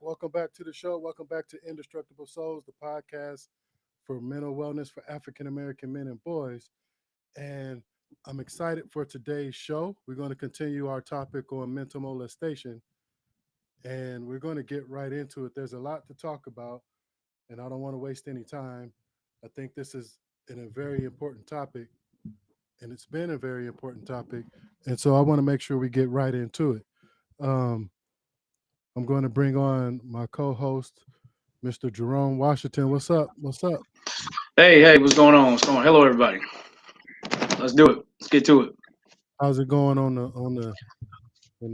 Welcome back to the show. Welcome back to Indestructible Souls, the podcast for mental wellness for African American men and boys. And I'm excited for today's show. We're going to continue our topic on mental molestation, and we're going to get right into it. There's a lot to talk about, and I don't want to waste any time. I think this is a very important topic, and it's been a very important topic. And so I want to make sure we get right into it. Um, I'm going to bring on my co-host, Mr. Jerome Washington. What's up? What's up? Hey, what's going on? What's going on? Hello, everybody. Let's do it. Let's get to it. How's it going on the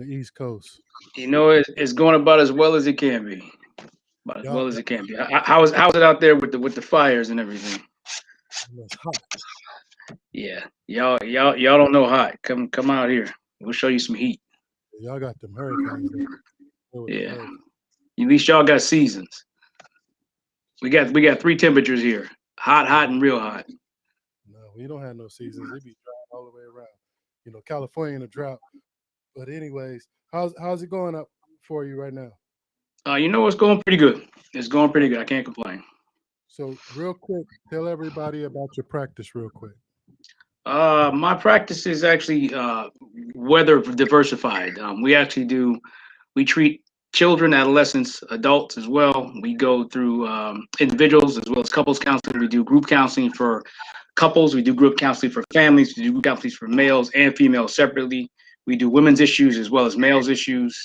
East Coast? You know, it's going about as well as it can be. About as well as it can be. How's it out there with the fires and everything? It's hot. Yeah, y'all don't know hot. Come out here. We'll show you some heat. Y'all got them hurricanes. Yeah. At least y'all got seasons. We got 3 temperatures here: hot, and real hot. No, we don't have no seasons. It be dry all the way around. You know, California in a drought. But anyways, how's it going up for you right now? You know, it's going pretty good. It's going pretty good. I can't complain. So real quick, tell everybody about your practice real quick. My practice is actually weather diversified. We treat children, adolescents, adults as well. We go through individuals as well as couples counseling. We do group counseling for couples. We do group counseling for families. We do group counseling for males and females separately. We do women's issues as well as males issues.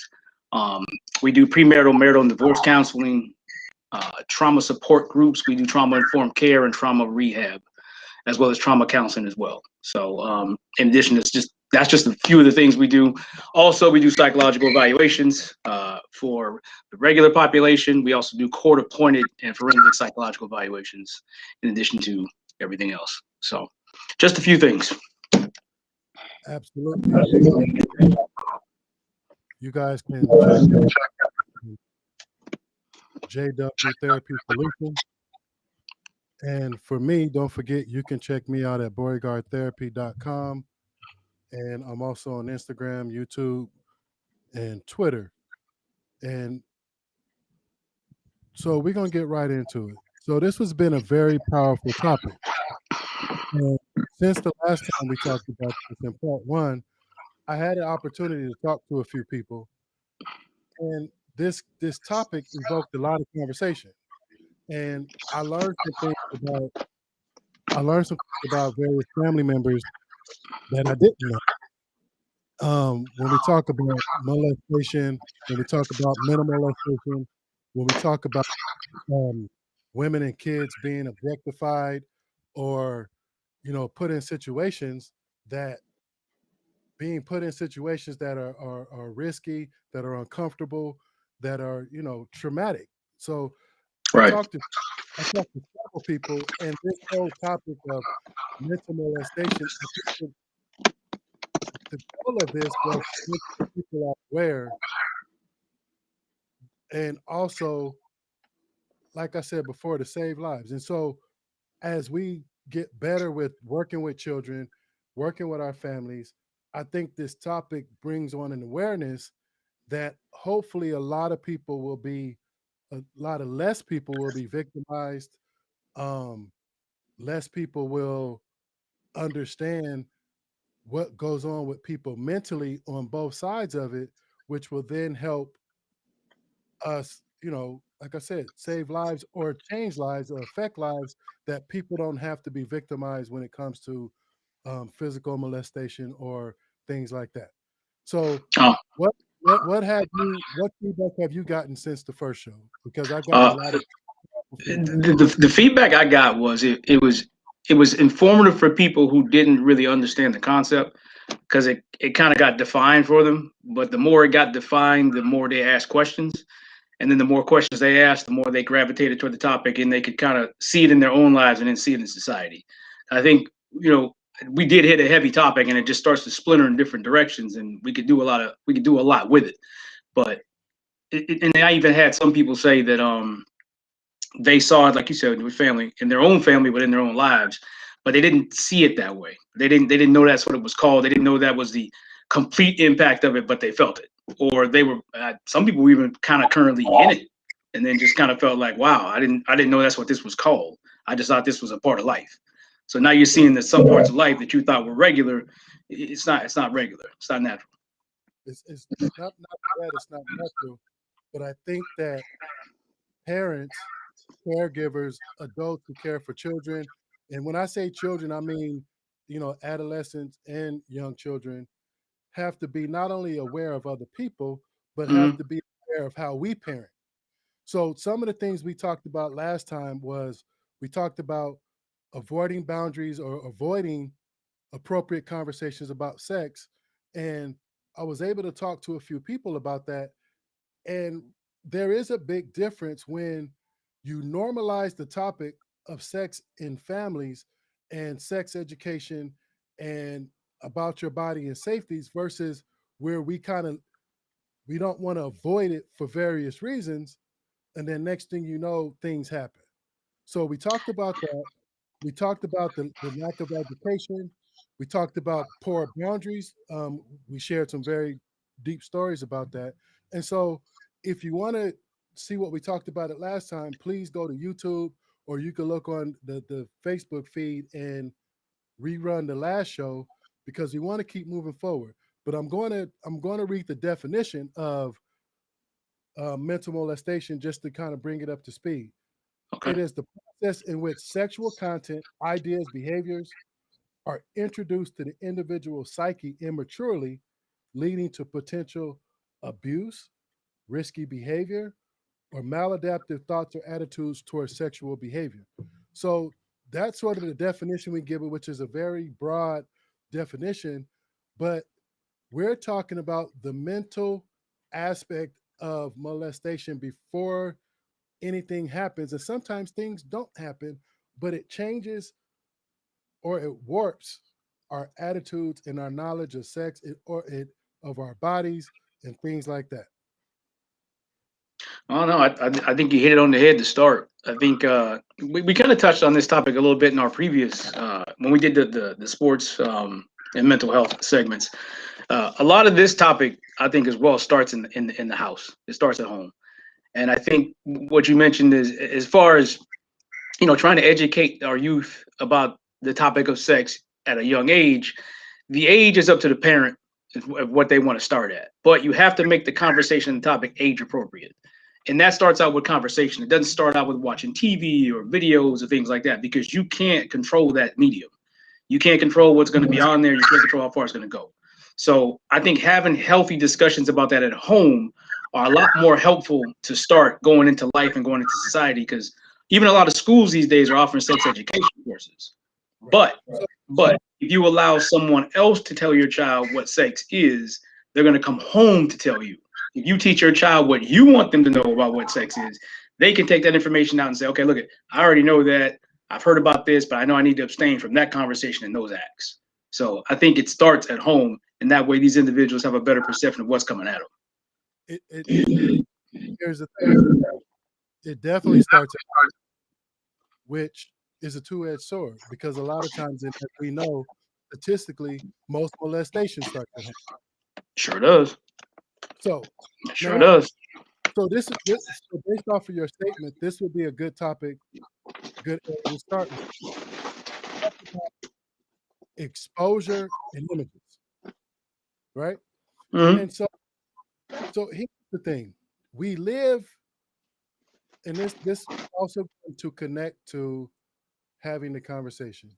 We do premarital, marital, and divorce counseling, trauma support groups. We do trauma-informed care and trauma rehab, as well as trauma counseling as well. So in addition, that's just a few of the things we do. Also, we do psychological evaluations for the regular population. We also do court-appointed and forensic psychological evaluations in addition to everything else. So just a few things. Absolutely. You guys can check JW Therapy Solution. And for me, don't forget, you can check me out at beauregardtherapy.com. And I'm also on Instagram, YouTube, and Twitter. And so we're going to get right into it. So this has been a very powerful topic. And since the last time we talked about this in part 1, I had an opportunity to talk to a few people. And this topic evoked a lot of conversation. And I learned some things about various family members that I didn't know. When we talk about molestation, when we talk about mental molestation, when we talk about women and kids being objectified or, put in situations that are risky, that are uncomfortable, that are, traumatic. So I talked to several people, and this whole topic of mental molestation, the goal of this was to make people aware, and also, like I said before, to save lives. And so as we get better with working with children, working with our families, I think this topic brings on an awareness that hopefully a lot less people will be victimized. Less people will understand what goes on with people mentally on both sides of it, which will then help us, like I said, save lives or change lives or affect lives, that people don't have to be victimized when it comes to physical molestation or things like that. So what what feedback have you gotten since the first show? Because I've gotten a Uh, lot of feedback. the feedback I got was it was informative for people who didn't really understand the concept because it kind of got defined for them. But the more it got defined, the more they asked questions, and then the more questions they asked, the more they gravitated toward the topic, and they could kind of see it in their own lives and then see it in society. I think we did hit a heavy topic, and it just starts to splinter in different directions, and we could do a lot with it. But and I even had some people say that they saw it, like you said, with family, in their own family, but in their own lives, but they didn't see it that way. They didn't know that's what it was called. They didn't know that was the complete impact of it, but they felt it. Or they were some people were even kind of currently in it, and then just kind of felt like, wow, I didn't know that's what this was called. I just thought this was a part of life. So now you're So seeing that some parts of life that you thought were regular, it's not regular. It's not natural. it's not that it's not natural, but I think that parents, caregivers, adults who care for children, and when I say children, I mean adolescents and young children have to be not only aware of other people, but have Mm-hmm. to be aware of how we parent. So some of the things we talked about last time was we talked about avoiding boundaries or avoiding appropriate conversations about sex. And I was able to talk to a few people about that. And there is a big difference when you normalize the topic of sex in families and sex education and about your body and safeties versus where we don't want to avoid it for various reasons, and then next thing you know things happen. So we talked about that. We talked about the lack of education. We talked about poor boundaries. We shared some very deep stories about that. And so, if you want to see what we talked about it last time, please go to YouTube or you can look on the Facebook feed and rerun the last show because we want to keep moving forward. But I'm going to read the definition of mental molestation just to kind of bring it up to speed. Okay. It is the process in which sexual content, ideas, behaviors are introduced to the individual's psyche immaturely, leading to potential abuse, risky behavior, or maladaptive thoughts or attitudes towards sexual behavior. So that's sort of the definition we give it, which is a very broad definition, but we're talking about the mental aspect of molestation before anything happens. And sometimes things don't happen, but it changes or it warps our attitudes and our knowledge of sex or it of our bodies and things like that. Oh no, I think you hit it on the head to start. I think we kind of touched on this topic a little bit in our previous when we did the sports and mental health segments. A lot of this topic, I think, as well starts in the house. It starts at home, and I think what you mentioned is as far as trying to educate our youth about the topic of sex at a young age. The age is up to the parent of what they want to start at, but you have to make the conversation topic age appropriate. And that starts out with conversation. It doesn't start out with watching TV or videos or things like that because you can't control that medium. You can't control what's going to be on there. You can't control how far it's going to go. So I think having healthy discussions about that at home are a lot more helpful to start going into life and going into society because even a lot of schools these days are offering sex education courses. Right. But but if you allow someone else to tell your child what sex is, they're going to come home to tell you. If you teach your child what you want them to know about what sex is, they can take that information out and say, okay, look, I already know that. I've heard about this, but I know I need to abstain from that conversation and those acts. So I think it starts at home, and that way these individuals have a better perception of what's coming at It here's the thing. It definitely starts at which is a two-edged sword because a lot of times, as we know, statistically, most molestations start at home. them. Sure does. So Sure now, does. so based off of your statement, this would be a good topic, good area to start with. Talk about exposure and images, right? Hmm. And so here's the thing: we live, and this also to connect to having the conversation.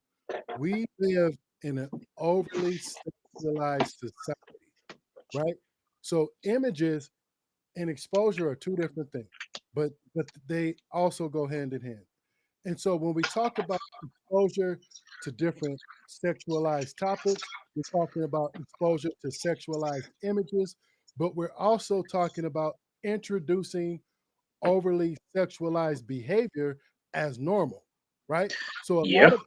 We live in an overly sexualized society, right? So images and exposure are two different things, but they also go hand in hand. And so when we talk about exposure to different sexualized topics, we're talking about exposure to sexualized images, but we're also talking about introducing overly sexualized behavior as normal, right? So a Yeah. lot of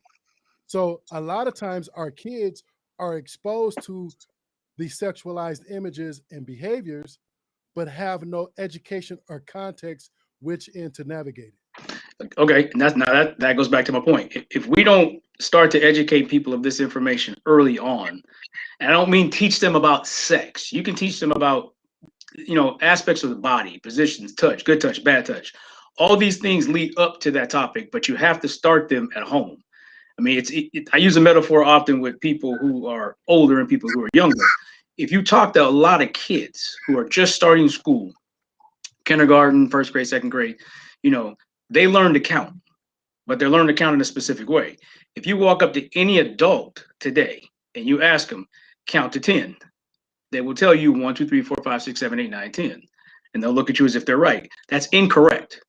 a lot of times our kids are exposed to these sexualized images and behaviors, but have no education or context which in to navigate it. Okay, and that's now that goes back to my point. If we don't start to educate people of this information early on, and I don't mean teach them about sex. You can teach them about aspects of the body, positions, touch, good touch, bad touch. All these things lead up to that topic, but you have to start them at home. I mean, I use a metaphor often with people who are older and people who are younger. If you talk to a lot of kids who are just starting school, kindergarten, first grade, second grade, you know, they learn to count, but they're learning to count in a specific way. If you walk up to any adult today and you ask them, count to 10, they will tell you 1, 2, 3, 4, 5, 6, 7, 8, 9, 10. And they'll look at you as if they're right. That's incorrect.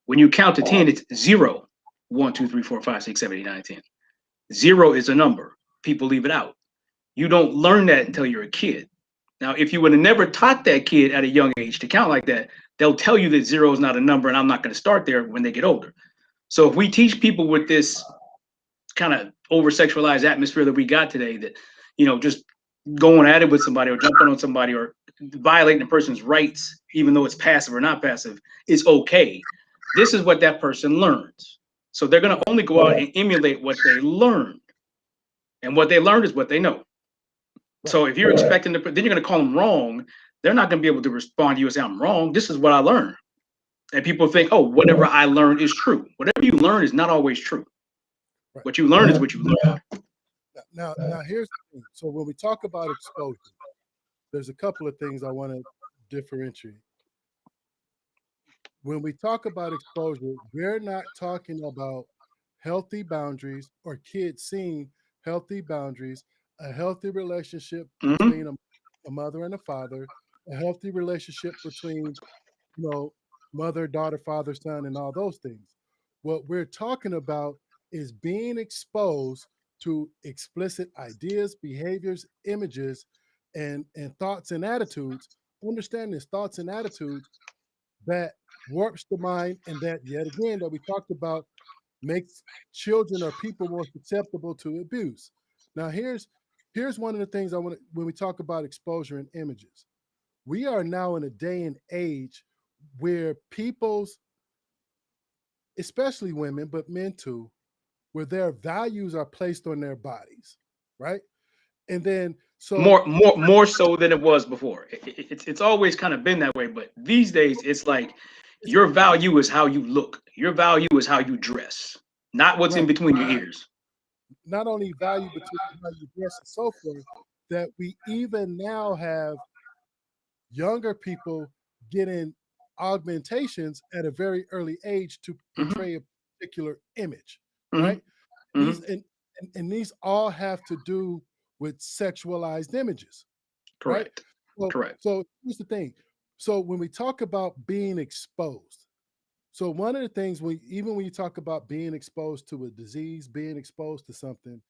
When you count to 10, it's 0, 1, 2, 3, 4, 5, 6, 7, 8, 9, 10. 0 is a number. People leave it out. You don't learn that until you're a kid. Now, if you would have never taught that kid at a young age to count like that, they'll tell you that 0 is not a number and I'm not going to start there when they get older. So if we teach people with this kind of over sexualized atmosphere that we got today, that, just going at it with somebody or jumping on somebody or violating a person's rights, even though it's passive or not passive, is okay. This is what that person learns. So they're going to only go out and emulate what they learned. And what they learned is what they know. So if you're expecting to, then you're going to call them wrong. They're not going to be able to respond to you and say, I'm wrong. This is what I learned. And people think, oh, whatever I learned is true. Whatever you learn is not always true. Right. What you learn is what you learn. Now, here's the thing. So when we talk about exposure, there's a couple of things I want to differentiate. When we talk about exposure, we're not talking about healthy boundaries or kids seeing healthy boundaries, a healthy relationship between a mother and a father, a healthy relationship between, you know, mother, daughter, father, son, and all those things. What we're talking about is being exposed to explicit ideas, behaviors, images, and thoughts and attitudes. Understand this thoughts and attitudes that warps the mind, and that yet again that we talked about makes children or people more susceptible to abuse. Now here's one of the things I want to, when we talk about exposure and images. We are now in a day and age where people's, especially women, but men too, where their values are placed on their bodies, right? And then so More so than it was before. It's always kind of been that way, but these days it's like your value is how you look. Your value is how you dress, not what's in right, between your ears. not only value between how you dress and so forth, that we even now have younger people getting augmentations at a very early age to Mm-hmm, portray a particular image, mm-hmm, right? mm-hmm. These and these all have to do with sexualized images, right? Correct. So Correct. so here's the thing. So when we talk about being exposed, so one of the things even when you talk about being exposed to a disease, being exposed to something,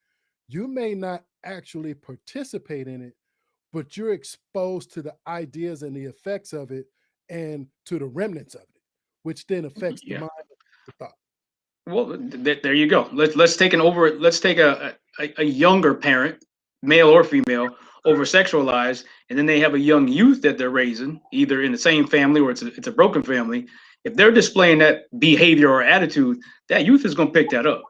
you may not actually participate in it, but you're exposed to the ideas and the effects of it and to the remnants of it, which then affects the Yeah. mind, the thought. Well, there you go. Let's take let's take a younger parent, male or female, over sexualized, and then they have a young youth that they're raising, either in the same family or it's a broken family. If they're displaying that behavior or attitude, that youth is going to pick that up.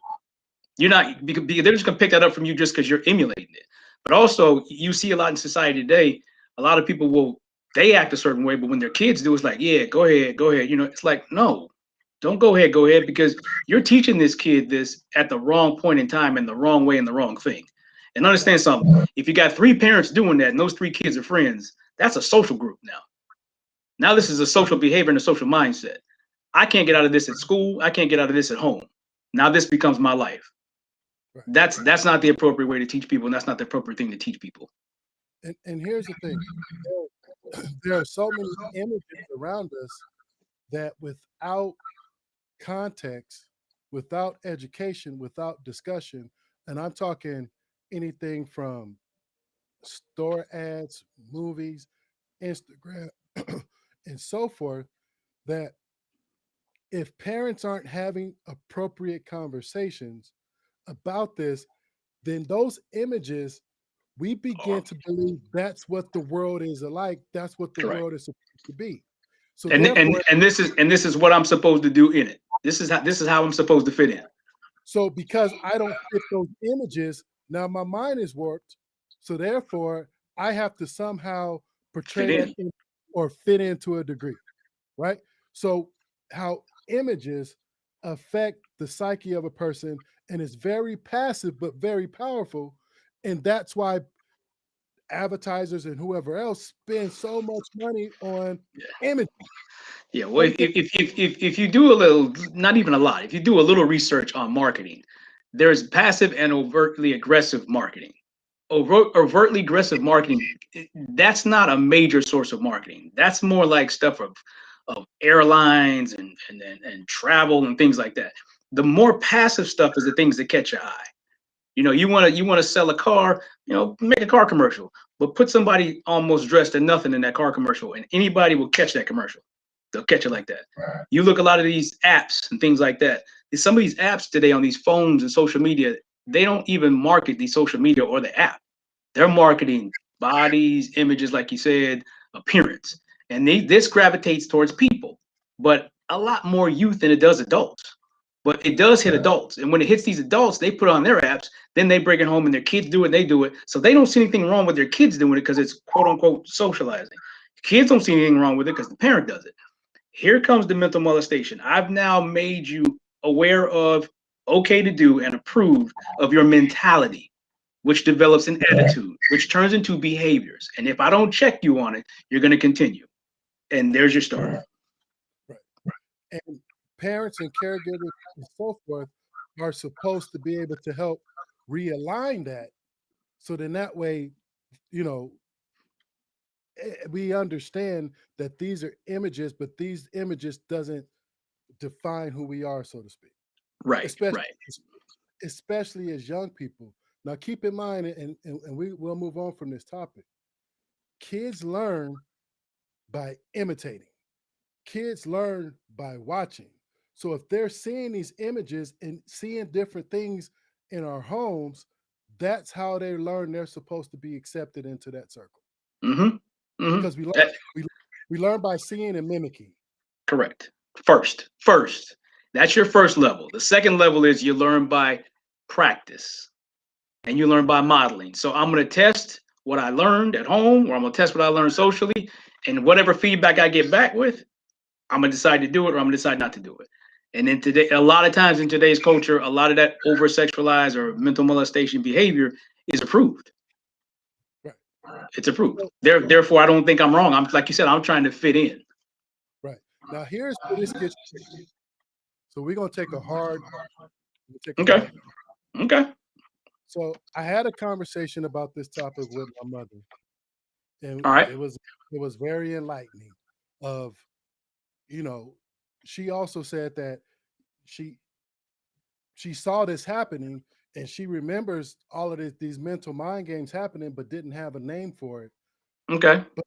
You're not they're just going to pick that up from you just because you're emulating it. But also, you see a lot in society today. A lot of people they act a certain way, but when their kids do, it's like, yeah, go ahead, go ahead. It's like, no, don't go ahead, because you're teaching this kid this at the wrong point in time, in the wrong way, and the wrong thing. And understand something: if you got 3 parents doing that, and those 3 kids are friends, that's a social group now. Now this is a social behavior and a social mindset. I can't get out of this at school. I can't get out of this at home. Now this becomes my life. Right. That's not the appropriate way to teach people, and that's not the appropriate thing to teach people. And here's the thing. there are so many images around us that without context, without education, without discussion, and I'm talking anything from store ads, movies, Instagram, and so forth, that if parents aren't having appropriate conversations about this, then those images, we begin Oh, to believe that's what the world is like, that's what the correct. world is supposed to be. So And therefore, this is what I'm supposed to do in it. This is how I'm supposed to fit in. so because I don't fit those images, now my mind is warped. So therefore, I have to somehow Fit portray that in. or fit into a degree, right? So how images affect the psyche of a person, and it's very passive but very powerful, and that's why advertisers and whoever else spend so much money on images. Yeah, well, Everything. if you do a little, not even a lot, if you do a little research on marketing, there's passive and overtly aggressive marketing. Overtly aggressive marketing, that's not a major source of marketing. That's more like stuff of airlines and travel and things like that. The more passive stuff is the things that catch your eye. You want to sell a car, make a car commercial, but put somebody almost dressed in nothing in that car commercial, and anybody will catch that commercial. They'll catch it like that. You look a lot of these apps and things like that. Some of these apps today on these phones and social media, they don't even market the social media or the app. They're marketing bodies, images, like you said, appearance, and this gravitates towards people, but a lot more youth than it does adults. But it does hit adults, and when it hits these adults, they put on their apps. Then they bring it home, and their kids do it. And they do it, so they don't see anything wrong with their kids doing it because it's quote unquote socializing. Kids don't see anything wrong with it because the parent does it. Here comes the mental molestation. I've now made you aware of, okay to do, and approved of your mentality, which develops an attitude, which turns into behaviors. And if I don't check you on it, you're going to continue. And there's your start. Right. And parents and caregivers and so forth are supposed to be able to help realign that. So then that way, you know, we understand that these are images, but these images doesn't define who we are, so to speak. Right, Especially, right. especially as young people. Now, keep in mind, and we will move on from this topic. Kids learn by imitating. Kids learn by watching. So if they're seeing these images and seeing different things in our homes, that's how they learn they're supposed to be accepted into that circle. Mm-hmm. Mm-hmm. Because That, we we learn by seeing and mimicking. correct. First. That's your first level. The second level is you learn by practice and Right. you learn by modeling. So I'm going to test what I learned at home, or I'm going to test what I learned socially, and whatever feedback I get back with, I'm gonna decide to do it or I'm gonna decide not to do it. And then today, a lot of times in today's culture, a lot of that over sexualized or mental molestation behavior is approved. Right. It's approved. So, Therefore, I don't think I'm wrong. I'm like you said, I'm trying to fit in. right. Now here's where this gets tricky. So we're gonna take a hard, we'll take a Okay. hard. Okay. So I had a conversation about this topic with my mother, and All right. it was very enlightening. Of, you know, she also said that she she saw this happening, and she remembers all of these mental mind games happening, but didn't have a name for it. Okay. But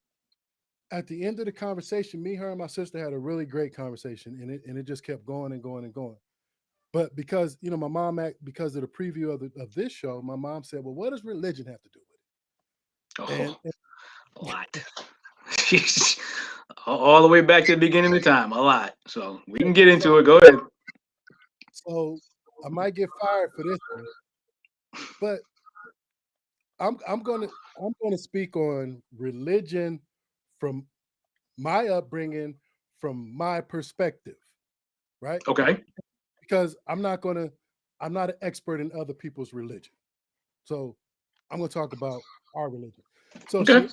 at the end of the conversation, me, her, and my sister had a really great conversation, and it just kept going and going and going. But because my mom because of the preview of this show, my mom said, "Well, what does religion have to do with it?" Oh, a lot. All the way back to the beginning of time. A lot. So we can get so into it. Go ahead. so I might get fired for this one, but I'm gonna speak on religion from my upbringing, from my perspective, right? Okay. Because I'm not an expert in other people's religion. So I'm gonna talk about our religion. So Okay.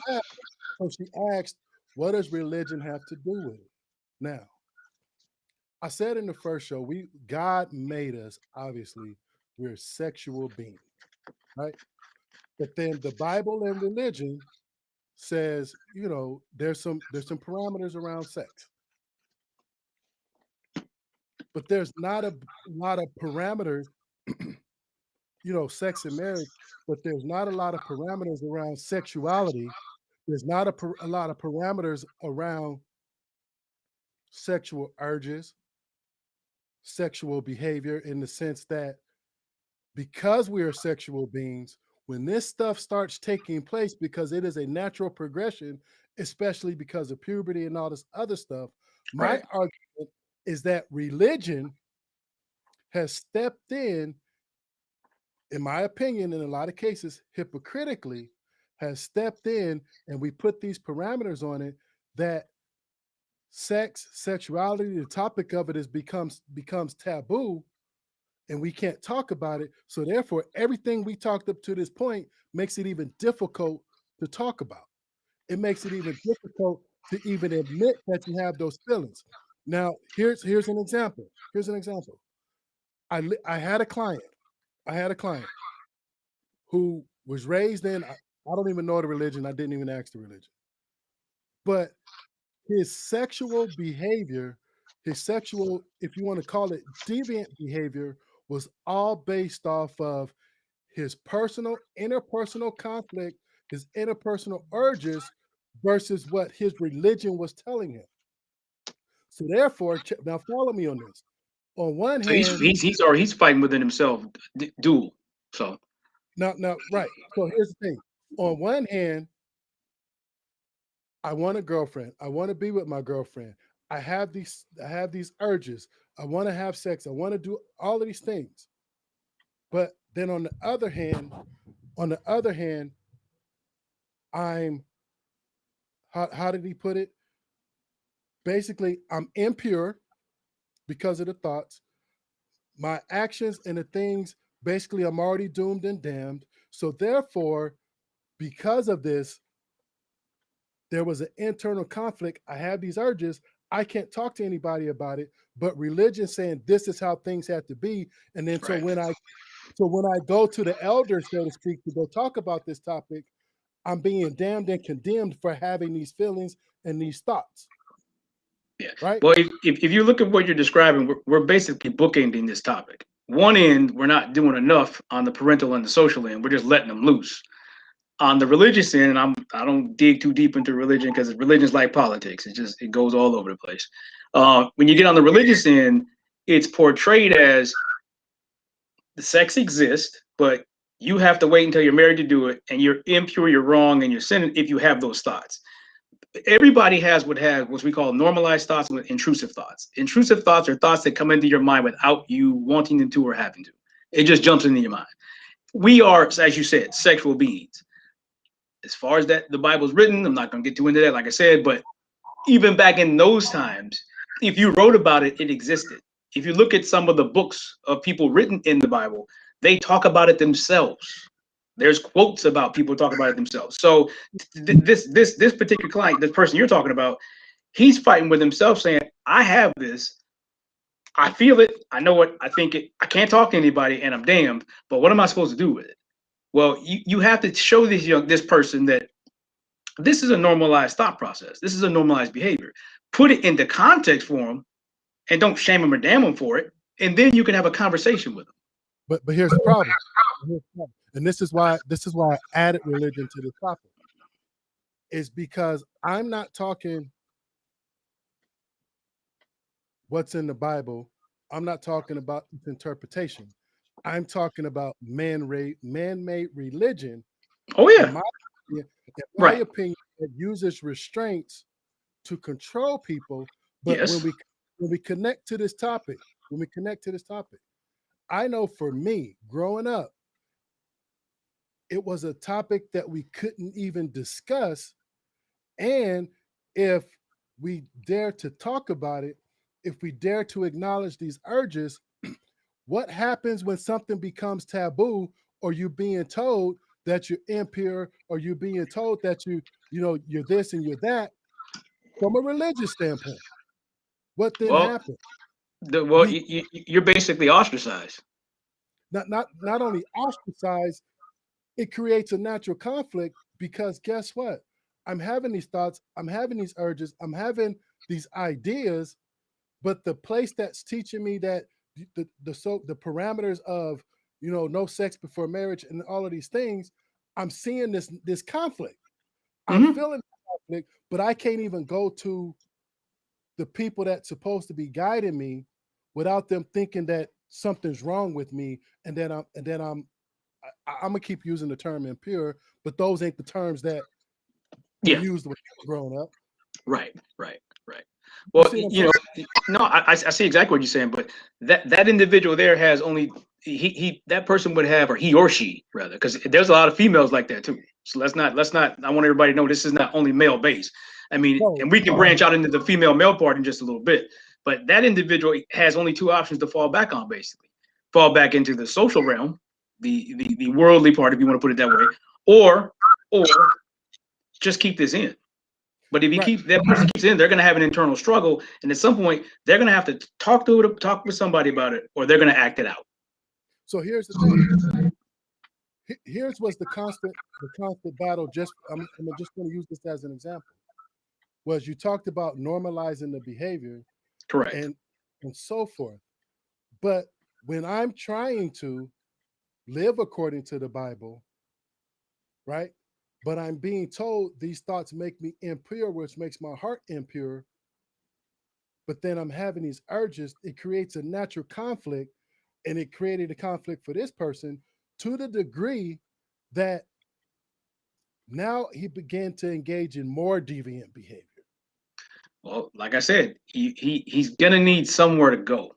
she asked, what does religion have to do with it? Now, I said in the first show, God made us, obviously, we're sexual beings, right? But then the Bible and religion says, you know, there's some parameters around sex, but there's not a lot of parameters, you know, sex and marriage, but there's not a lot of parameters around sexuality. There's not a lot of parameters around sexual urges, sexual behavior, in the sense that because we are sexual beings, when this stuff starts taking place, because it is a natural progression, especially because of puberty and all this other stuff, my Right. argument is that religion has stepped in my opinion, in a lot of cases, hypocritically, has stepped in, and we put these parameters on it that sex, sexuality, the topic of it is becomes taboo, and we can't talk about it. So therefore, everything we talked up to this point makes it even difficult to talk about. It makes it even difficult to even admit that you have those feelings. Now, here's an example. Here's an example. I had a client. I had a client who was raised in, I don't even know the religion. I didn't even ask the religion. But his sexual behavior, his sexual, if you want to call it deviant behavior, was all based off of his personal, interpersonal conflict, his interpersonal urges versus what his religion was telling him. So therefore, now follow me on this. On one So hand, he's fighting within himself, dual. So now, right. So here's the thing. On one hand, I want a girlfriend. I want to be with my girlfriend. I have these urges. I want to have sex. I want to do all of these things. But then on the other hand, I'm how did he put it? Basically, I'm impure because of the thoughts. My actions and the things, basically, I'm already doomed and damned. So therefore, because of this, there was an internal conflict. I have these urges. I can't talk to anybody about it, but religion saying this is how things have to be. And then so right. when I go to the elders, so to speak, to go talk about this topic, I'm being damned and condemned for having these feelings and these thoughts. Yeah. Right? Well, if you look at what you're describing, we're basically bookending this topic. One end, we're not doing enough on the parental and the social end. We're just letting them loose. On the religious end, I don't dig too deep into religion because religion's like politics. It goes all over the place. When you get on the religious end, it's portrayed as the sex exists, but you have to wait until you're married to do it, and you're impure, you're wrong, and you're sinning if you have those thoughts. Everybody has what we call normalized thoughts and intrusive thoughts. Intrusive thoughts are thoughts that come into your mind without you wanting them to or having to. It just jumps into your mind. We are, as you said, sexual beings. As far as that the Bible's written, I'm not going to get too into that, like I said, but even back in those times, if you wrote about it, it existed. If you look at some of the books of people written in the Bible, they talk about it themselves. There's quotes about people talking about it themselves. So this particular client, this person you're talking about, he's fighting with himself, saying, "I have this. I feel it. I know it. I think it. I can't talk to anybody, and I'm damned. But what am I supposed to do with it?" Well, you have to show this person that this is a normalized thought process. This is a normalized behavior. Put it into context for them, and don't shame them or damn them for it. And then you can have a conversation with them. But here's the problem. And this is why I added religion to the topic. Is because I'm not talking what's in the Bible. I'm not talking about its interpretation. I'm talking about man-made religion, Oh in yeah, my right. opinion, that uses restraints to control people. But when Yes. we connect to this topic, I know for me, growing up, it was a topic that we couldn't even discuss. And if we dare to talk about it, if we dare to acknowledge these urges, what happens when something becomes taboo, or you being told that you're impure, or you being told that you're this and you're that from a religious standpoint? What then Well, happens? We you're basically ostracized. not only ostracize, it creates a natural conflict, because guess what? I'm having these thoughts, I'm having these urges, I'm having these ideas, but the place that's teaching me that the parameters of, no sex before marriage and all of these things, I'm seeing this conflict. I'm Hmm. feeling conflict, but I can't even go to the people that's supposed to be guiding me without them thinking that something's wrong with me, and then I'm gonna keep using the term impure, but those ain't the terms that were Yeah. used when I was growing up. Right. Right. Right. You Well, see what I'm saying? no, I see exactly what you're saying, but that individual there has only that person would have, or he or she rather, because there's a lot of females like that too. So let's not. I want everybody to know this is not only male based. I mean, No, and we can branch out into the female male part in just a little bit, but that individual has only two options to fall back on, basically, fall back into the social realm, the worldly part, if you want to put it that way, or just keep this in. But if right. that person keeps in, they're going to have an internal struggle, and at some point, they're going to have to talk with somebody about it, or they're going to act it out. So here's the thing. Here's what's the constant battle. I'm just going to use this as an example. Was you talked about normalizing the behavior Correct. and so forth, but when I'm trying to live according to the Bible, right? But I'm being told these thoughts make me impure, which makes my heart impure. But then I'm having these urges. It creates a natural conflict, and it created a conflict for this person to the degree that now he began to engage in more deviant behavior. Well, like I said, he's going to need somewhere to go.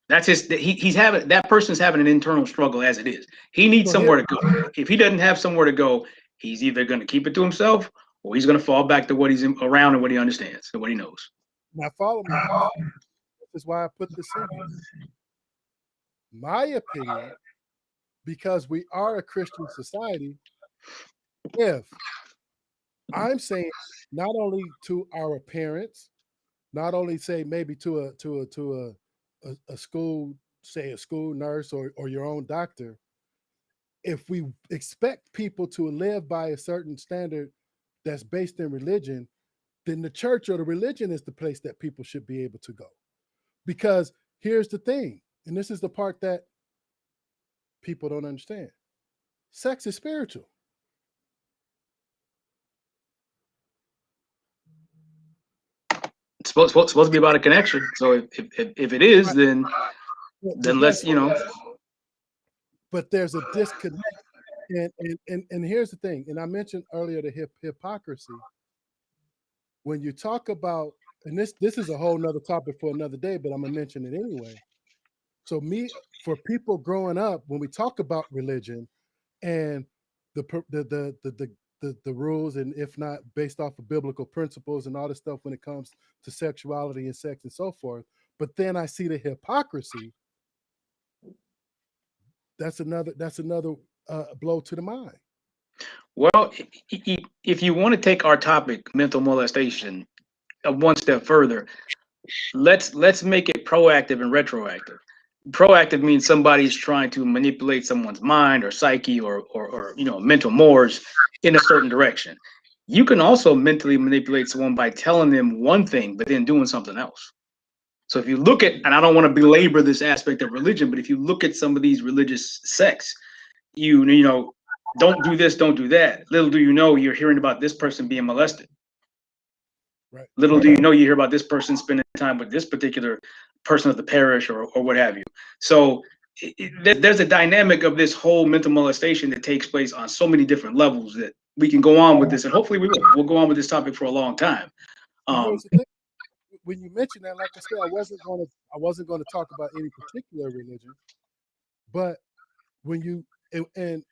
That's he's having that person's having an internal struggle as it is. He needs So here, somewhere to go. If he doesn't have somewhere to go, he's either going to keep it to himself, or he's going to fall back to what he's around and what he understands and what he knows. now follow me on this. This is why I put this in here. My opinion, because we are a Christian society, if I'm saying not only to our parents, not only say maybe to a school, say a school nurse or your own doctor, if we expect people to live by a certain standard that's based in religion, then the church or the religion is the place that people should be able to go. Because here's the thing, and this is the part that people don't understand. Sex is spiritual. It's supposed to be about a connection. So if it is, Right. But then let's there's a disconnect. And here's the thing, and I mentioned earlier the hypocrisy. When you talk about, and this is a whole nother topic for another day, but I'm gonna mention it anyway. So for people growing up, when we talk about religion and the rules, and if not based off of biblical principles and all this stuff when it comes to sexuality and sex and so forth, but then I see the hypocrisy. That's another blow to the mind. well, if you want to take our topic, mental molestation, one step further, let's make it proactive and retroactive. Proactive means somebody's trying to manipulate someone's mind or psyche or mental mores in a certain direction. You can also mentally manipulate someone by telling them one thing but then doing something else. So if you look at, and I don't want to belabor this aspect of religion, but if you look at some of these religious sects, you know, don't do this, don't do that. Little do you know, you're hearing about this person being molested. Right. Little do you know, you hear about this person spending time with this particular person of the parish or what have you. So there's a dynamic of this whole mental molestation that takes place on so many different levels that we can go on with this, and hopefully we'll go on with this topic for a long time. And Um, here's the thing: when you mention that, like I said, I wasn't going to talk about any particular religion, but when you and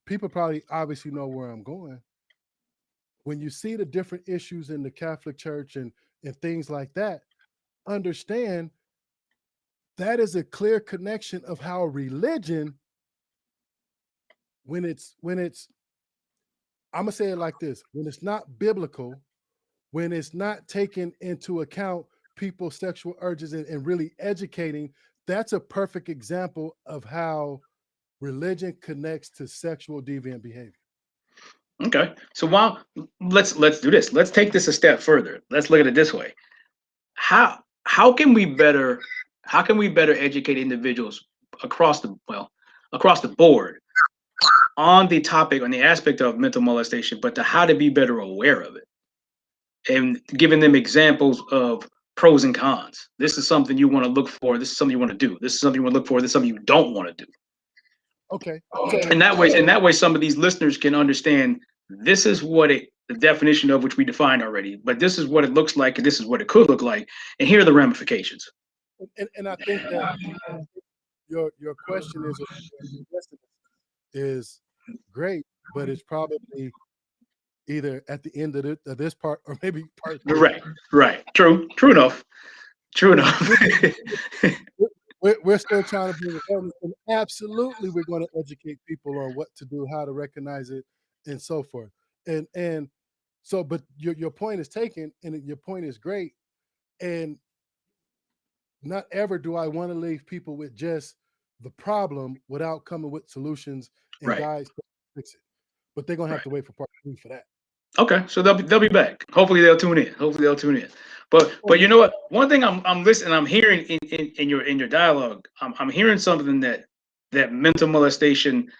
people probably obviously know where I'm going. When you see the different issues in the Catholic Church and things like that, understand that is a clear connection of how religion, when it's I'm gonna say it like this: when it's not biblical, when it's not taking into account people's sexual urges and really educating, that's a perfect example of how religion connects to sexual deviant behavior. Okay. So while let's do this. Let's take this a step further. Let's look at it this way. How can we better educate individuals across the across the board on the topic, on the aspect of mental molestation, but to how to be better aware of it and giving them examples of pros and cons. This is something you want to look for. This is something you want to do. This is something you want to look for. This is something you don't want to do. Okay. So And that way, some of these listeners can understand this is what the definition of which we defined already, but this is what it looks like, and this is what it could look like, and here are the ramifications. and I think that your question is great, but it's probably either at the end of this part or maybe part 3. Right. True enough. We're still trying to bring awareness, and absolutely we're going to educate people on what to do, how to recognize it, and so forth. And so, but your point is taken, and your point is great. And not ever do I want to leave people with just the problem without coming with solutions and guides to fix it. But they're gonna have to wait for part 3 for that. Okay, so they'll be back. Hopefully they'll tune in. But you know what? One thing I'm listening, I'm hearing in your dialogue, I'm hearing something that mental molestation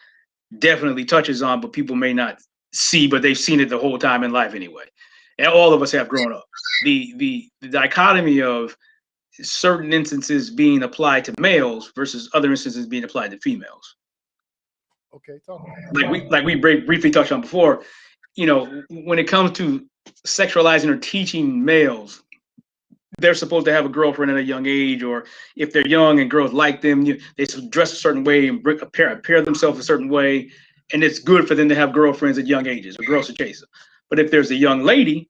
definitely touches on, but people may not see, but they've seen it the whole time in life anyway. And all of us have grown up. The dichotomy of certain instances being applied to males versus other instances being applied to females. Okay, talk like we briefly touched on before. You know, when it comes to sexualizing or teaching males, they're supposed to have a girlfriend at a young age, or if they're young and girls like them, they dress a certain way and appear themselves a certain way, and it's good for them to have girlfriends at young ages or girls to chase them. But if there's a young lady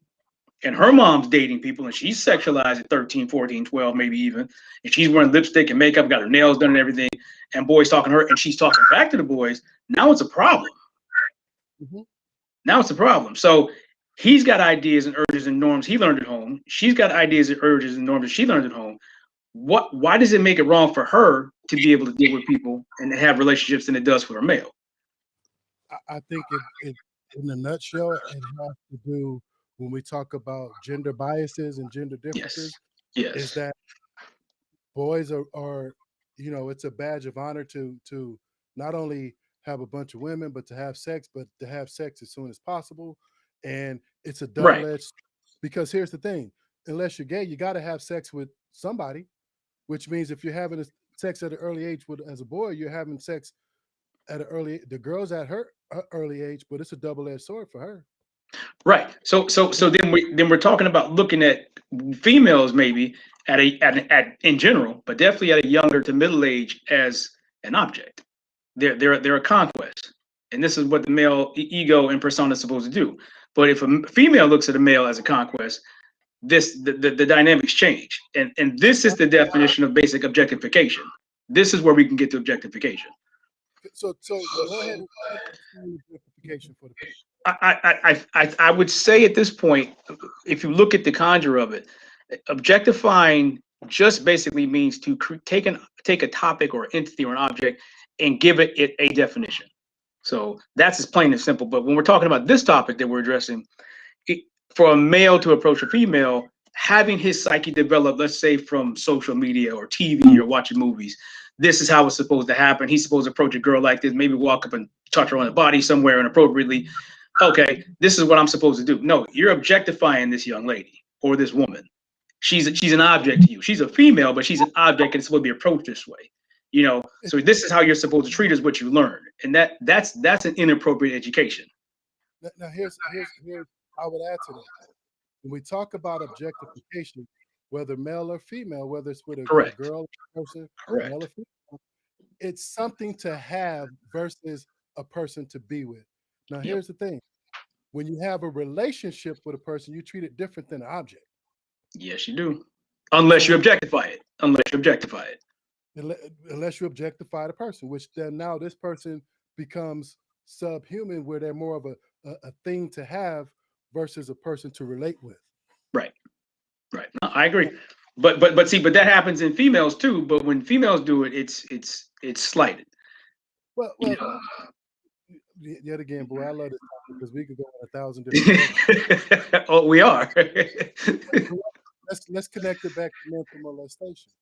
and her mom's dating people and she's sexualized at 13, 14, 12, maybe even, and she's wearing lipstick and makeup, got her nails done and everything, and boys talking to her and she's talking back to the boys, now it's a problem. Mm-hmm. Now it's a problem. So he's got ideas and urges and norms he learned at home. She's got ideas and urges and norms that she learned at home. Why does it make it wrong for her to be able to deal with people and have relationships than it does for a male? I think it in a nutshell, it has to do, when we talk about gender biases and gender differences, Yes. is that boys are, you know, it's a badge of honor to not only have a bunch of women, but to have sex as soon as possible. And it's a double-edged, because here's the thing: unless you're gay, you got to have sex with somebody, which means if you're having sex at an early age as a boy, you're having sex at an early. The girl's at her early age, but it's a double-edged sword for her. Right. So then we're talking about looking at females maybe at in general, but definitely at a younger to middle age as an object. They're a conquest, and this is what the male ego and persona is supposed to do. But if a female looks at a male as a conquest, the dynamics change, and this is the definition of basic objectification. This is where we can get to objectification. So go ahead and objectification for the people. I would say at this point, if you look at the conjure of it, objectifying just basically means to take a topic or entity or an object and give it a definition. So that's as plain and simple. But when we're talking about this topic that we're addressing, for a male to approach a female, having his psyche develop, let's say from social media or TV or watching movies, this is how it's supposed to happen. He's supposed to approach a girl like this, maybe walk up and touch her on the body somewhere inappropriately. Okay, this is what I'm supposed to do. No, you're objectifying this young lady or this woman. She's an object to you. She's a female, but she's an object, and it's supposed to be approached this way. You know, so this is how you're supposed to treat us, what you learn, and that's an inappropriate education. Now here's I would add to that. When we talk about objectification, whether male or female, whether it's with a girl person, male or female, it's something to have versus a person to be with. Now here's the thing: when you have a relationship with a person, you treat it different than an object. Yes, you do. Unless you objectify it. Unless you objectify the person, which then now this person becomes subhuman, where they're more of a thing to have versus a person to relate with. Right. No, I agree. But that happens in females too. But when females do it, it's slighted. Well, yet again, boy, I love this topic because we could go in 1,000 different directions. Oh, we are. Let's connect it back to mental molestation.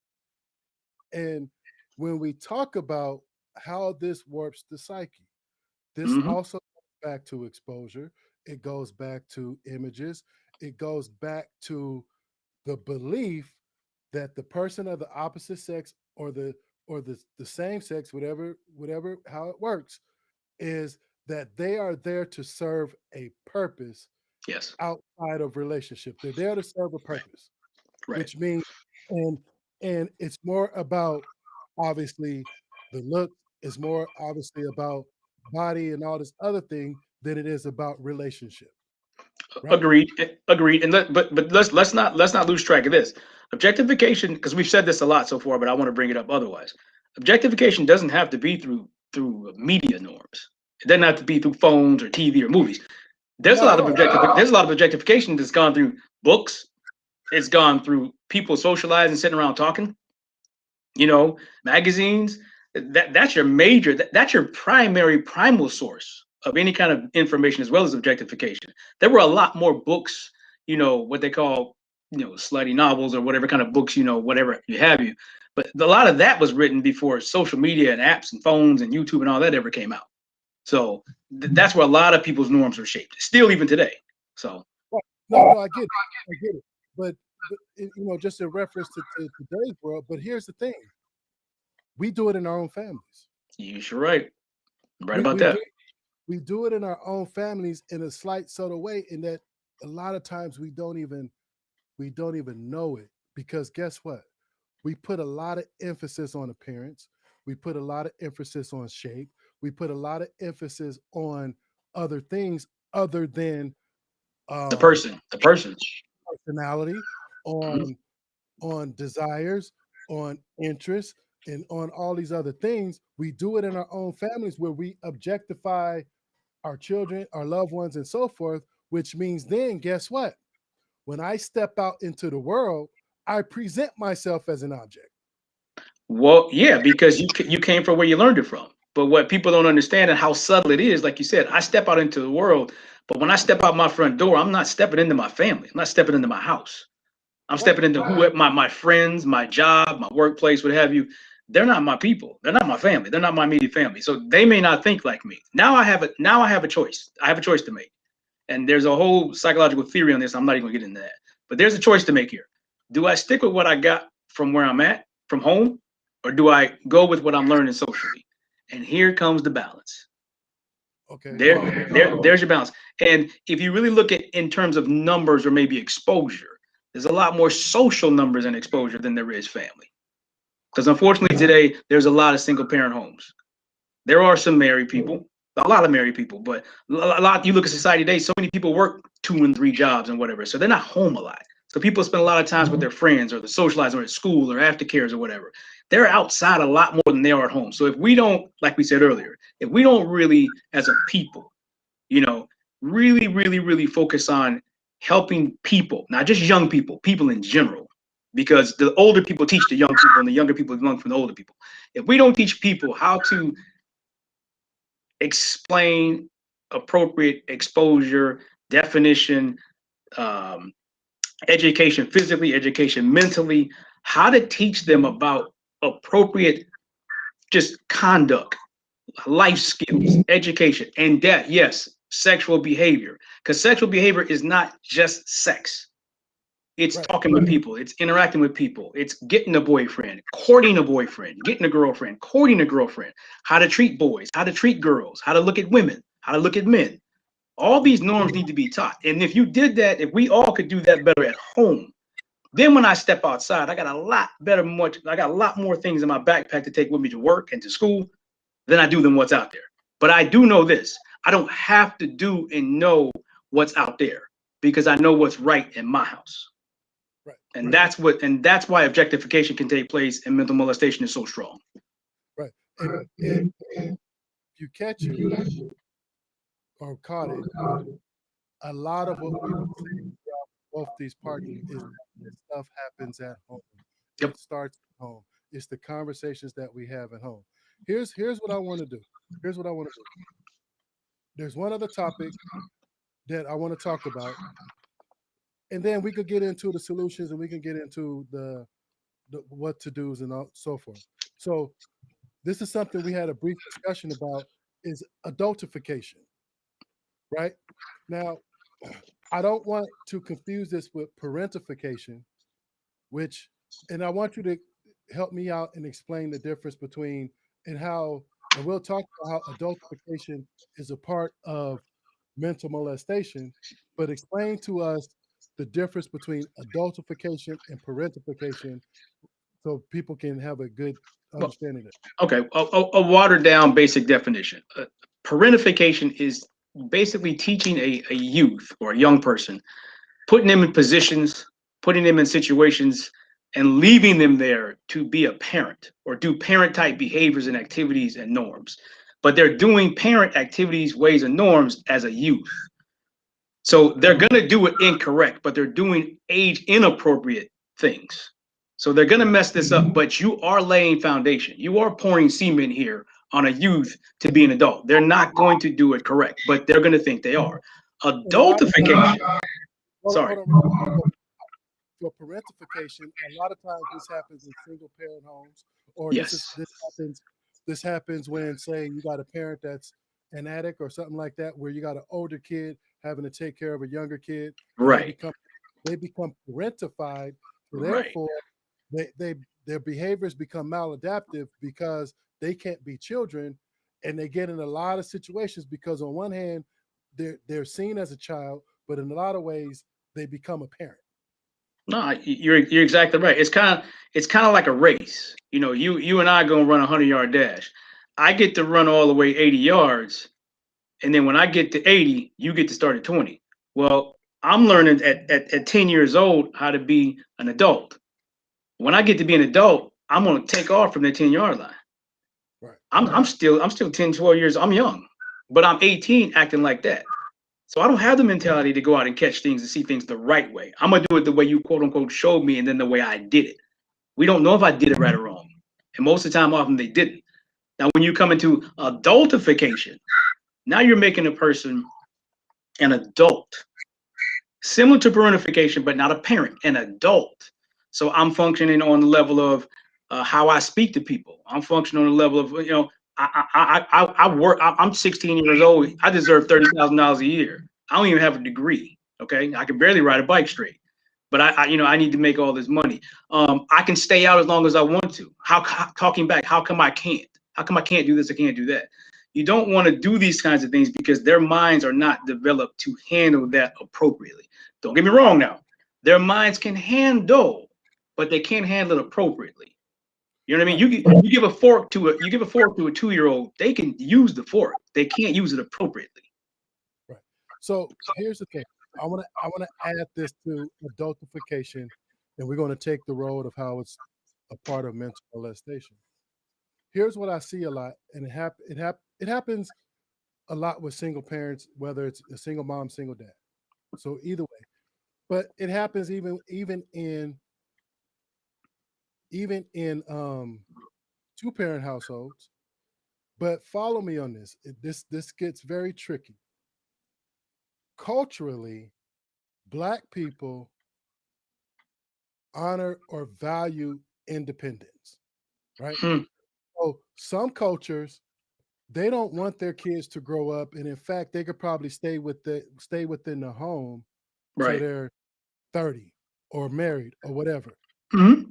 And when we talk about how this warps the psyche, this Hmm. also goes back to exposure. It goes back to images. It goes back to the belief that the person of the opposite sex or the same sex, whatever how it works, is that they are there to serve a purpose Yes. outside of relationship. They're there to serve a purpose, Right. which means and and it's more about obviously the look is more obviously about body and all this other thing than it is about relationship, right? Agreed. Agreed. And but let's not lose track of this. Objectification, because we've said this a lot so far, but I want to bring it up otherwise. Objectification doesn't have to be through media norms. It doesn't have to be through phones or TV or movies. There's a Not at lot of all. there's a lot of objectification that's gone through books. It's gone through people socializing, sitting around talking. Magazines. That's your major. That's your primary primal source of any kind of information, as well as objectification. There were a lot more books. What they call slutty novels or whatever kind of books. Whatever you have you. But a lot of that was written before social media and apps and phones and YouTube and all that ever came out. So that's where a lot of people's norms are shaped. Still, even today. So Right. No, I get it. But just in reference to today's world. But here's the thing: we do it in our own families. you're right. Right We about we that. do we do it in our own families in a slight subtle way. In that a lot of times we don't even know it because guess what? We put a lot of emphasis on appearance. We put a lot of emphasis on shape. We put a lot of emphasis on other things other than The um, person. The person. personality, Mhm. on desires, on interests, and on all these other things. We do it in our own families where we objectify our children, our loved ones, and so forth. Which means then, guess what? When I step out into the world, I present myself as an object. Well, yeah, because you came from where you learned it from. But what people don't understand and how subtle it is, like you said, I step out into the world, but when I step out my front door, I'm not stepping into my family. I'm not stepping into my house. I'm Right. stepping into who my friends, my job, my workplace, what have you. They're not my people. They're not my family. They're not my immediate family. So they may not think like me. Now I have a choice. I have a choice to make. And there's a whole psychological theory on this. I'm not even gonna get into that. But there's a choice to make here. Do I stick with what I got from where I'm at, from home, or do I go with what I'm learning socially? And here comes the balance. Okay. There, Talk to me. there's your balance. And if you really look at in terms of numbers or maybe exposure, there's a lot more social numbers and exposure than there is family. Because unfortunately today, there's a lot of single parent homes. There are some married people, a lot of married people, but a lot. You look at society today. So many people work 2 and 3 jobs and whatever, so they're not home a lot. So people spend a lot of times with their friends or the socializing or at school or aftercares or whatever. They're outside a lot more than they are at home. So if we don't, like we said earlier, if we don't really, as a people, you know, really, really, really focus on helping people, not just young people in general, because the older people teach the young people and the younger people learn from the older people. If we don't teach people how to explain appropriate exposure, definition, um, education physically, education mentally, how to teach them about appropriate just conduct, life skills, education, and that, yes, sexual behavior. Because sexual behavior is not just sex. It's Right. talking with people, it's interacting with people, it's getting a boyfriend, courting a boyfriend, getting a girlfriend, courting a girlfriend, how to treat boys, how to treat girls, how to look at women, how to look at men. All these norms need to be taught. And if you did that, if we all could do that better at home, then when I step outside, I got a lot more things in my backpack to take with me to work and to school than I do than what's out there. But I do know this. I don't have to do and know what's out there because I know what's right in my house. Right. And that's why objectification can take place and mental molestation is so strong. Right. And if you catch it or caught it, a lot of what we were saying throughout both these parts is that this stuff happens at home. Yep. It starts at home. It's the conversations that we have at home. Here's what I want to do. Here's what I want to do. there's one other topic that I want to talk about, and then we could get into the solutions and we can get into the what to do's and so forth. So this is something we had a brief discussion about is adultification, right? Now, I don't want to confuse this with parentification, which, and I want you to help me out and explain the difference between and how, and we'll talk about how adultification is a part of mental molestation, but explain to us the difference between adultification and parentification so people can have a good Well, understanding of it. okay, a watered down basic definition. Parentification is basically teaching a youth or a young person, putting them in positions, putting them in situations, and leaving them there to be a parent or do parent type behaviors and activities and norms. But they're doing parent activities, ways, and norms as a youth. So they're going to do it incorrect, but they're doing age inappropriate things. So they're going to mess this up, but you are laying foundation. You are pouring cement here on a youth to be an adult. They're not going to do it correct, but they're going to think they are. And a lot of times, Adultification. Sorry. hold on. For parentification, a lot of times this happens in single parent homes, or Yes. this happens when, say, you got a parent that's an addict or something like that, where you got an older kid having to take care of a younger kid, and Right. they become parentified, so Right. therefore they their behaviors become maladaptive because they can't be children, and they get in a lot of situations because on one hand they're seen as a child, but in a lot of ways they become a parent. No, you're exactly right. It's kind of like a race. You know, you and I gonna run a 100-yard dash. I get to run all the way 80 yards, and then when I get to 80, you get to start at 20. Well, I'm learning at 10 years old how to be an adult. When I get to be an adult, I'm gonna take off from the 10-yard line. Right. I'm still 10, 12 years. I'm young, but I'm 18 acting like that. So I don't have the mentality to go out and catch things and see things the right way. I'm gonna do it the way you quote unquote showed me, and then the way I did it. We don't know if I did it right or wrong, and most of the time, often they didn't. Now, when you come into adultification, now you're making a person an adult, similar to parentification, but not a parent, an adult. So I'm functioning on the level of how I speak to people. I'm functioning on the level of I work. I'm 16 years old. I deserve $30,000 a year. I don't even have a degree. Okay, I can barely ride a bike straight, but I need to make all this money. I can stay out as long as I want to. Talking back? How come I can't? How come I can't do this? I can't do that. You don't want to do these kinds of things because their minds are not developed to handle that appropriately. Don't get me wrong now. Their minds can handle, but they can't handle it appropriately. You know what I mean? Right. You give a fork to a 2-year-old, they can use the fork. They can't use it appropriately. Right. So here's the thing. I want to add this to adultification, and we're going to take the road of how it's a part of mental molestation. Here's what I see a lot, and it happens a lot with single parents, whether it's a single mom, single dad. So either way, but it happens even in two parent households. But follow me on this. This gets very tricky. Culturally, Black people honor or value independence, right? Hmm. So some cultures they don't want their kids to grow up, and in fact, they could probably stay within the home till Right. they're 30 or married or whatever. Hmm.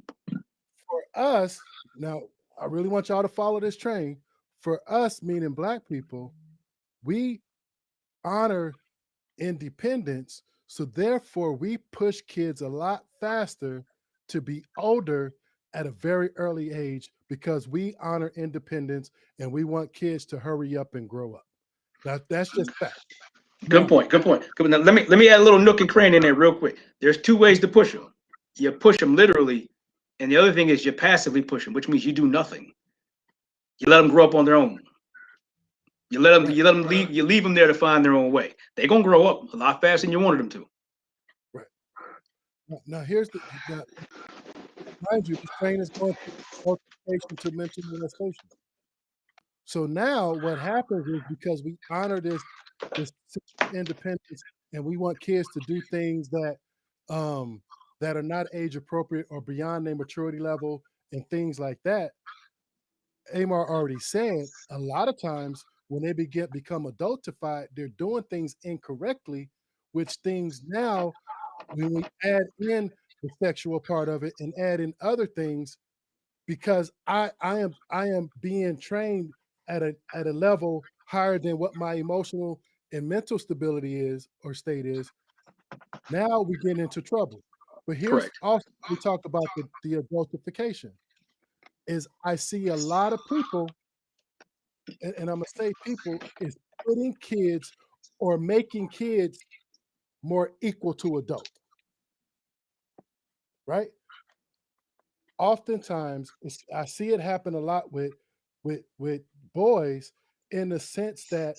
For us, now I really want y'all to follow this train. For us, meaning Black people, we honor independence. So therefore, we push kids a lot faster to be older at a very early age because we honor independence and we want kids to hurry up and grow up. That's just fact. Good Now, point. Good point. Good. Now, let me add a little nook and cranny in there real quick. There's two ways to push them. You push them literally, and the other thing is you passively push them, which means you do nothing. You let them grow up on their own. You let them. right, You let them leave. You leave them there to find their own way. They're gonna grow up a lot faster than you wanted them to. right. Now here's the mind you, this train is going from multiplication to mental molestation. So now what happens is because we honor this this independence, and we want kids to do things um, that are not age appropriate or beyond their maturity level and things like that. Amar already said a lot of times when they become adultified, they're doing things incorrectly, which things now when we add in the sexual part of it and add in other things, because I am being trained at a level higher than what my emotional and mental stability is or state is. Now we get into trouble. But here's Correct. also we talk about the adultification is I see a lot of people, and I'm gonna say people is putting kids or making kids more equal to adults, right? Oftentimes I see it happen a lot with boys in the sense that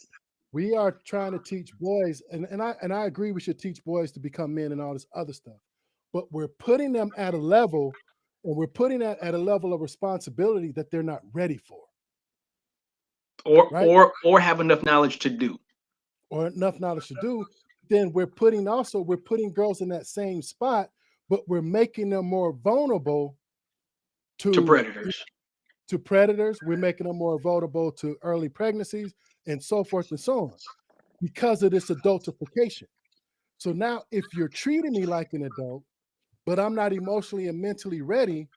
we are trying to teach boys, and I agree we should teach boys to become men and all this other stuff, but we're putting them at a level, and we're putting that at a level of responsibility that they're not ready for, right? Or have enough knowledge to do. Or enough knowledge to do. Then we're putting girls in that same spot, but we're making them more vulnerable To to predators. predators. We're making them more vulnerable to early pregnancies and so forth and so on because of this adultification. So now, if you're treating me like an adult, but I'm not emotionally and mentally ready,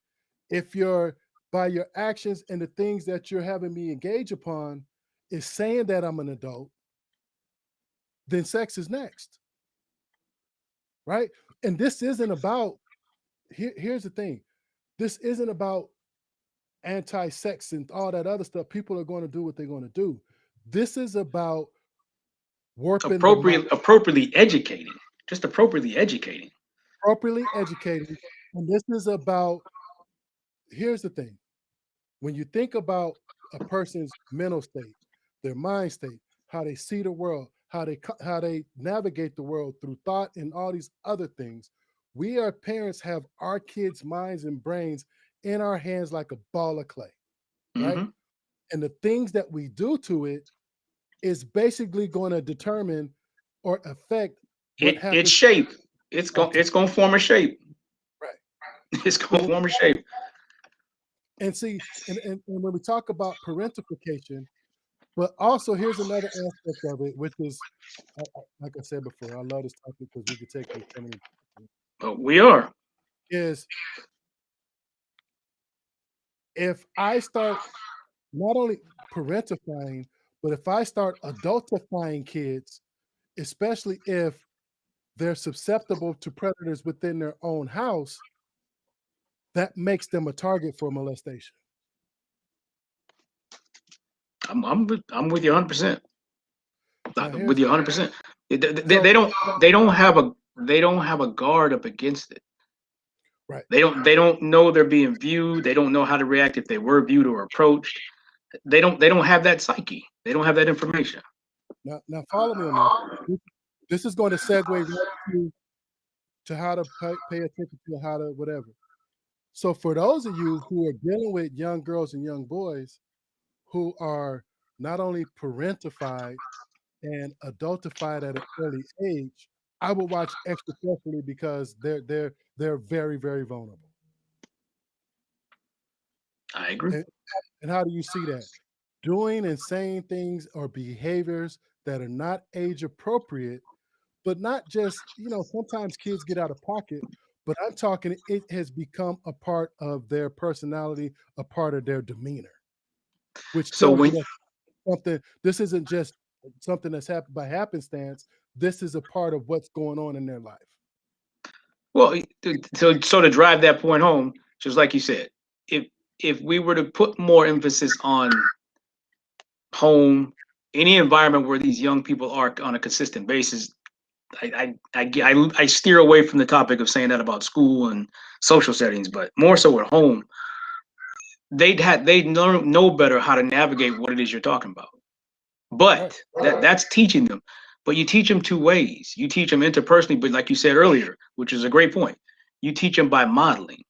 if you're by your actions and the things that you're having me engage upon is saying that I'm an adult, then sex is next, right? And this isn't about, here's the thing, this isn't about anti-sex and all that other stuff. People are going to do what they're going to do. This is about warping the mind, Appropriately educating. Just appropriately educating. properly educating. And this is about, here's the thing, when you think about a person's mental state, their mind state, how they see the world, how they navigate the world through thought and all these other things, we as parents have our kids' minds and brains in our hands like a ball of clay, right? Hmm. And the things that we do to it is basically going to determine or affect what Its happens shape. lifetime. It's gonna form a shape. Right. It's So gonna form a shape. and see, and when we talk about parentification, but also here's another aspect of it, which is like I said before, I love this topic because we could take it so many But we are. is if I start not only parentifying, but if I start adultifying kids, especially if they're susceptible to predators within their own house, that makes them a target for molestation. I'm with you 100%. Now With here's you 100%. so They don't have a guard up against it. right. They don't know they're being viewed. They don't know how to react if they were viewed or approached. They don't have that psyche. They don't have that information. Now follow me on this. This is going to segue right to how to pay attention to how to whatever. So for those of you who are dealing with young girls and young boys who are not only parentified and adultified at an early age, I would watch extra carefully because they're very, very vulnerable. I agree. And, and how do you see that? Doing and saying things or behaviors that are not age appropriate, but not just, sometimes kids get out of pocket, but I'm talking it has become a part of their personality, a part of their demeanor, which So tells you when that something, this isn't just something that's happened by happenstance. This is a part of what's going on in their life. well, so to drive that point home, just like you said, if if we were to put more emphasis on home, any environment where these young people are on a consistent basis, I steer away from the topic of saying that about school and social settings, but more so at home, they'd know better how to navigate what it is you're talking about. Right. But that's teaching them. But you teach them two ways. You teach them interpersonally, but like you said earlier, which is a great point, you teach them by modeling.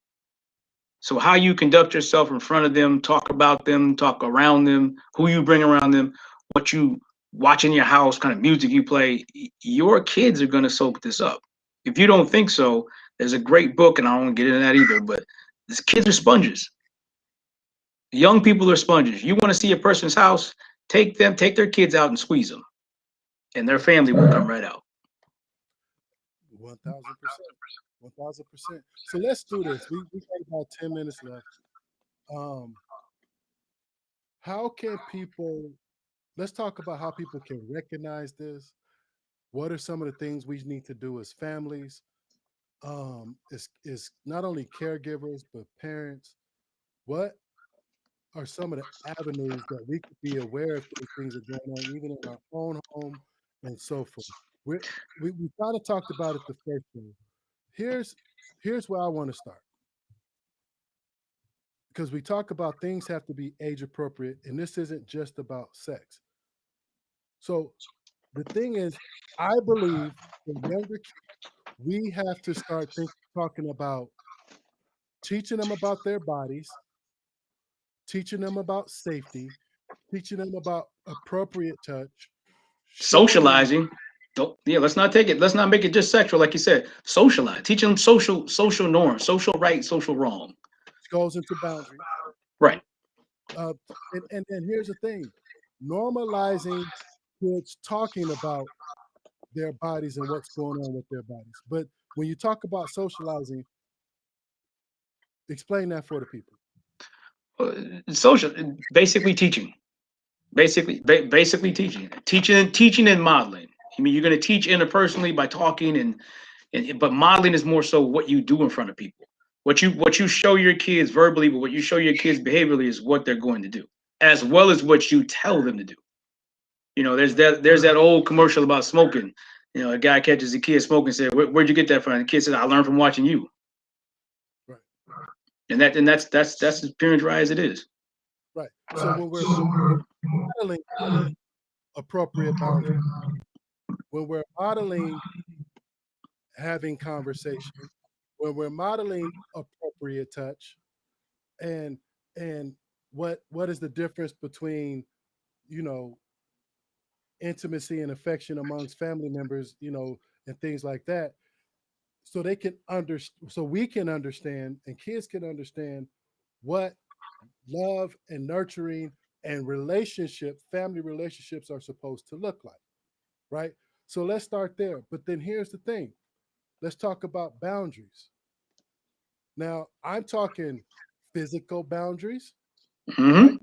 So how you conduct yourself in front of them, talk about them, talk around them, who you bring around them, what you watching your house, kind of music you play, your kids are going to soak this up. If you don't think so, there's a great book, and I don't want to get into that either, but these kids are sponges. Young people are sponges. You want to see a person's house, take their kids out and squeeze them, and their family will come right out. 1,000%. 1,000%. So let's do this. We got about 10 minutes left. How can people, let's talk about how people can recognize this. What are some of the things we need to do as families? Is not only caregivers, but parents. What are some of the avenues that we could be aware of these things are going on, even in our own home and so forth? We're, we kind of talked about it the first time. Here's here's where I want to start, because we talk about things have to be age appropriate, and this isn't just about sex. So the thing is, I believe for younger kids, we have to start talking about teaching them about their bodies, teaching them about safety, teaching them about appropriate touch, showing them Socializing. Don't, yeah, let's not take it. Let's not make it just sexual, like you said. Socialize. Teach them social norms, social right, social wrong. goes into boundaries. Right. Uh, and here's the thing, normalizing kids talking about their bodies and what's going on with their bodies. But when you talk about socializing, explain that for the people. Social, basically teaching. Basically teaching and modeling. I mean, you're going to teach interpersonally by talking, and but modeling is more so what you do in front of people. What you show your kids verbally, but what you show your kids behaviorally is what they're going to do, as well as what you tell them to do. You know, there's that old commercial about smoking. You know, a guy catches a kid smoking and said, "Where'd you get that from?" And the kid said, "I learned from watching you." Right. And that's as pure and dry as it is. Right. So when we're modeling appropriate boundaries, when we're modeling having conversation, when we're modeling appropriate touch, and and what is the difference between, you know, intimacy and affection amongst family members, you know, and things like that, so they can so we can understand and kids can understand what love and nurturing and family relationships are supposed to look like, right? So let's start there. But then here's the thing. Let's talk about boundaries. Now, I'm talking physical boundaries, right? Hmm.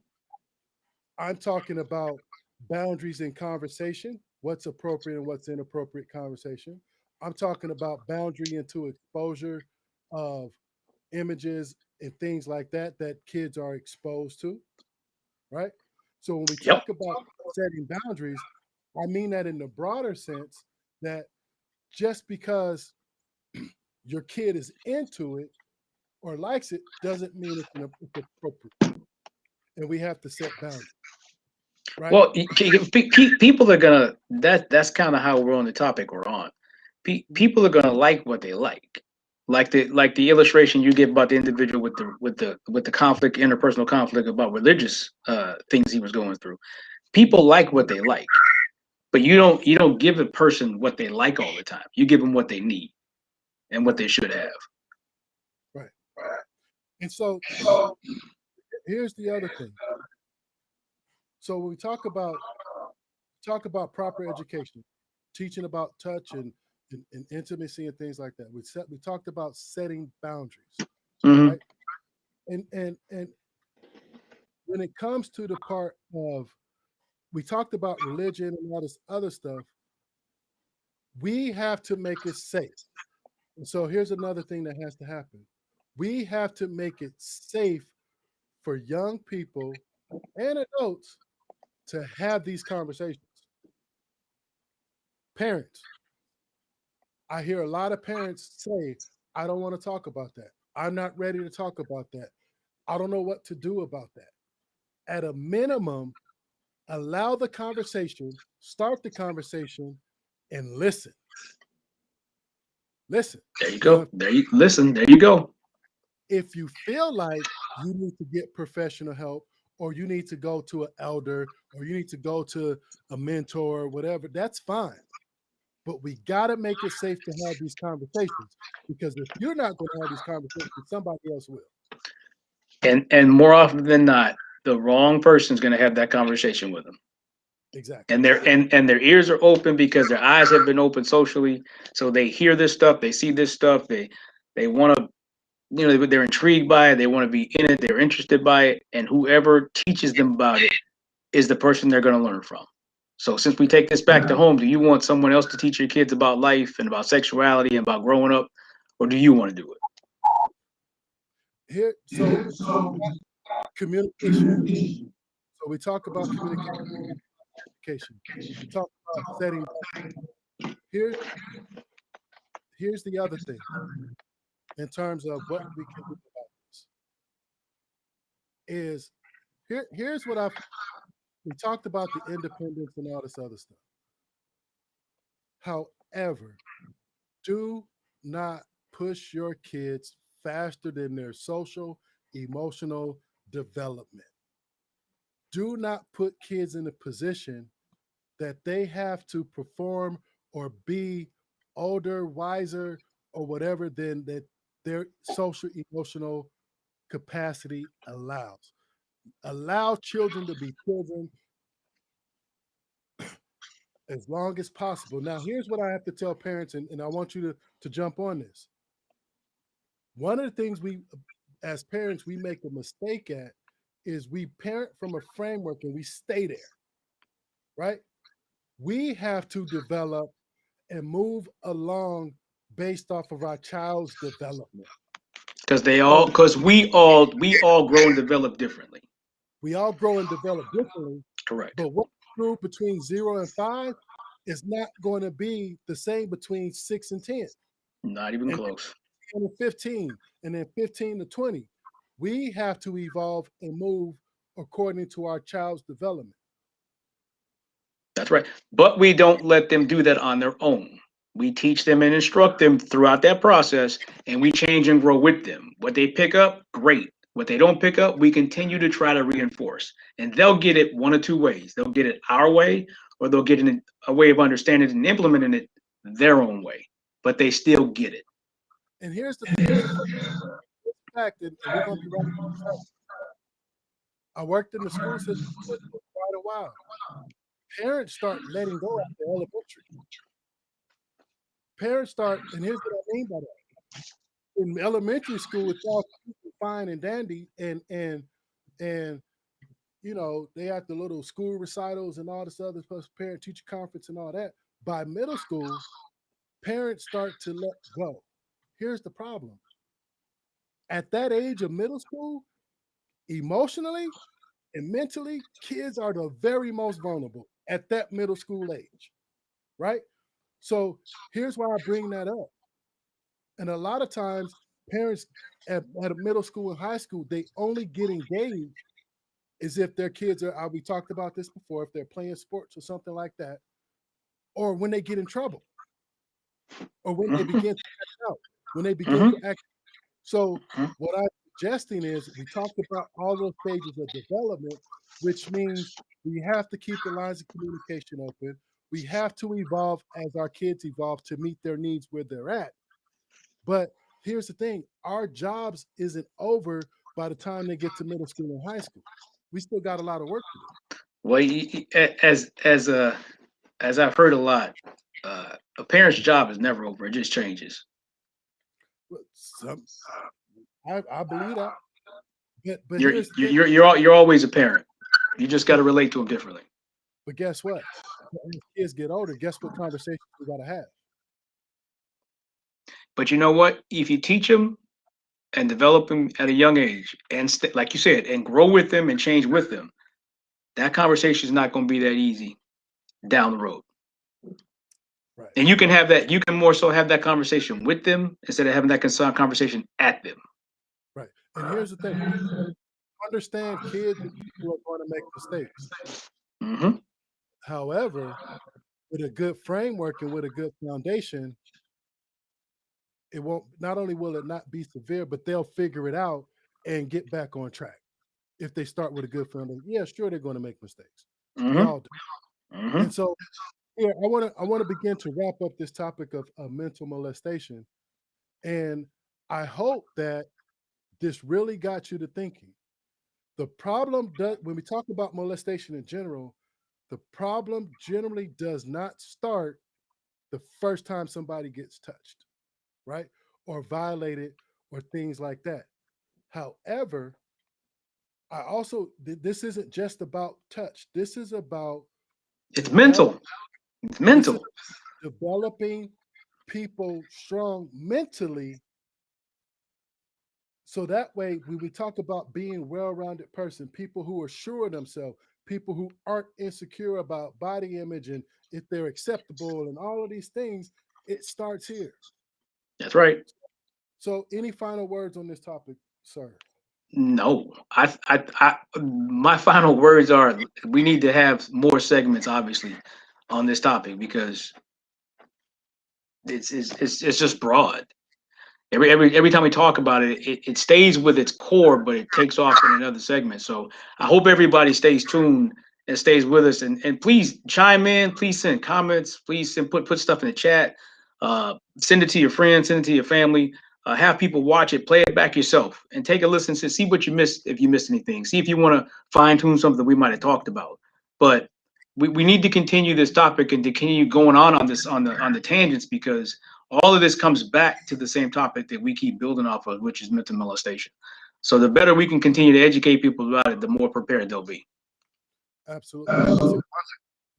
I'm talking about boundaries in conversation, what's appropriate and what's inappropriate conversation. I'm talking about boundary into exposure of images and things like that that kids are exposed to, right? So when we Yep. talk about setting boundaries, I mean that in the broader sense that just because your kid is into it or likes it doesn't mean it's appropriate. And we have to set boundaries, right? Well, people are gonna. That's kind of how we're on the topic we're on. People are gonna like what they like the illustration you give about the individual with the conflict, interpersonal conflict about religious things he was going through. People like what they like, but you don't give a person what they like all the time. You give them what they need and what Right, they should have. right. And so here's the other thing. So when we talk about proper education, teaching about touch and intimacy and things like that. We talked about setting boundaries, Hmm. right? And when it comes to the part of, we talked about religion and all this other stuff, we have to make it safe. And so here's another thing that has to happen. We have to make it safe for young people and adults to have these conversations. Parents, I hear a lot of parents say, I don't want to talk about that. I'm not ready to talk about that. I don't know what to do about that. At a minimum, allow the conversation, start the conversation, and listen. Listen. There you Now, go. There you listen. There you go. if you feel like you need to get professional help or you need to go to an elder, or you need to go to a mentor, or whatever. That's fine. But we got to make it safe to have these conversations, because if you're not going to have these conversations, somebody else will. And more often than not, the wrong person's going to have that conversation with them. Exactly. And their ears are open because their eyes have been open socially, so they hear this stuff, they see this stuff, they want to, they're intrigued by it, they want to be in it, they're interested by it, and whoever teaches them about it is the person they're going to learn from. So since we take this back to home, do you want someone else to teach your kids about life and about sexuality and about growing up, or do you want to do it? Here, so communication. So we talk about communication. We talk about setting. Here, here's the other thing in terms of what we can do about this. Is here's what we talked about, the independence and all this other stuff. However, do not push your kids faster than their social, emotional development. Do not put kids in a position that they have to perform or be older, wiser, or whatever than that their social, emotional capacity allows. Allow children to be children as long as possible. Now, here's what I have to tell parents, and I want you to jump on this. One of the things we, as parents, we make a mistake at is we parent from a framework and we stay there, right? We have to develop and move along based off of our child's development. So Because we all grow and develop differently. we all grow and develop differently, Correct. but what we grew between 0 and 5 is not going to be the same between 6 and 10, Not even and close. 10 to 15, and then 15 to 20. We have to evolve and move according to our child's development. That's right. But we don't let them do that on their own. We teach them and instruct them throughout that process, and we change and grow with them. What they pick up, great. What they don't pick up, we continue to try to reinforce. And they'll get it one of two ways. They'll get it our way, or they'll get it a way of understanding and implementing it their own way. But they still get it. And here's the fact, and we're going to be right. I worked in the school system for quite a while. Parents start letting go after elementary. Parents start, and here's what I mean by that. In elementary school, it's all fine and dandy, and they have the little school recitals and all this other plus parent teacher conference and all that. By middle school, parents start to let go. Here's the problem. At that age of middle school, emotionally and mentally, kids are the very most vulnerable at that middle school age, right? So here's why I bring that up. And a lot of times, parents at a middle school and high school, they only get engaged as if their kids are, we talked about this before, if they're playing sports or something like that, or when they get in trouble, or when they Mhm, begin to act out, when they begin mhm, to act. So mhm. what I'm suggesting is we talked about all those stages of development, which means we have to keep the lines of communication open. We have to evolve as our kids evolve to meet their needs where they're at. But here's the thing, our jobs isn't over by the time they get to middle school and high school. We still got a lot of work to do. Well, as I've heard a lot, a parent's job is never over. It just changes. But I believe that. But You're here's the thing. you're always a parent. You just got to relate to them differently. But guess what? As kids get older, guess what conversations we got to have? But you know what? If you teach them and develop them at a young age, and like you said, and grow with them and change with them, that conversation is not going to be that easy down the road. Right, And you can have that. You can more so have that conversation with them instead of having that conversation at them. right. And here's the thing. Understand kids and people are going to make mistakes. Hmm. However, with a good framework and with a good foundation, it won't, not only will it not be severe, but they'll figure it out and get back on track. if they start with a good foundation. Yeah, sure, they're going to make mistakes. We Mm-hmm. all do. Mm-hmm. And so, yeah, I want to begin to wrap up this topic of mental molestation, and I hope that this really got you to thinking. The problem does, when we talk about molestation in general, the problem generally does not start the first time somebody gets touched, right? Or violated or things like that. However, I also this isn't just about touch. This is about It's develop mental. It's this is mental. developing people strong mentally, so that way when we talk about being well-rounded person, people who are sure of themselves, people who aren't insecure about body image and if they're acceptable and all of these things, it starts here. That's right. So any final words on this topic, sir? No, my final words are we need to have more segments, obviously, on this topic because it's just broad. Every time we talk about it, it stays with its core, but it takes off in another segment. So I hope everybody stays tuned and stays with us. And please chime in. Please send comments. Please put stuff in the chat. Send it to your friends. Send it to your family. Have people watch it. Play it back yourself and take a listen to see what you missed. If you missed anything, see if you want to fine tune something we might have talked about. But we need to continue this topic and to continue going on this on the tangents because all of this comes back to the same topic that we keep building off of, which is mental molestation. So the better we can continue to educate people about it, the more prepared they'll be. Absolutely. Once again,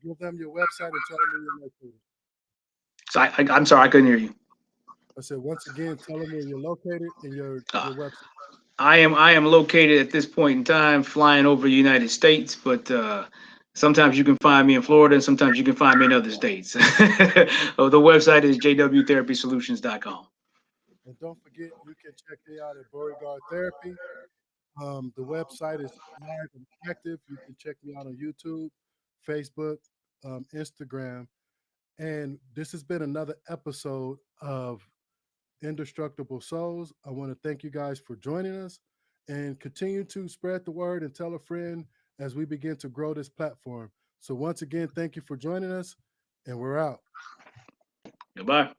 give them your website and tell them where you're located. So I'm sorry, I couldn't hear you. I said, once again, tell them where you're located and Uh, your website. I am located at this point in time flying over the United States, but sometimes you can find me in Florida and sometimes you can find me in other states. The website is jwtherapysolutions.com. And don't forget, you can check me out at Beauregard Therapy. The website is live and active. You can check me out on YouTube, Facebook, Instagram. And this has been another episode of Indestructible Souls. I want to thank you guys for joining us and continue to spread the word and tell a friend as we begin to grow this platform. So, once again, thank you for joining us, and we're out. Goodbye.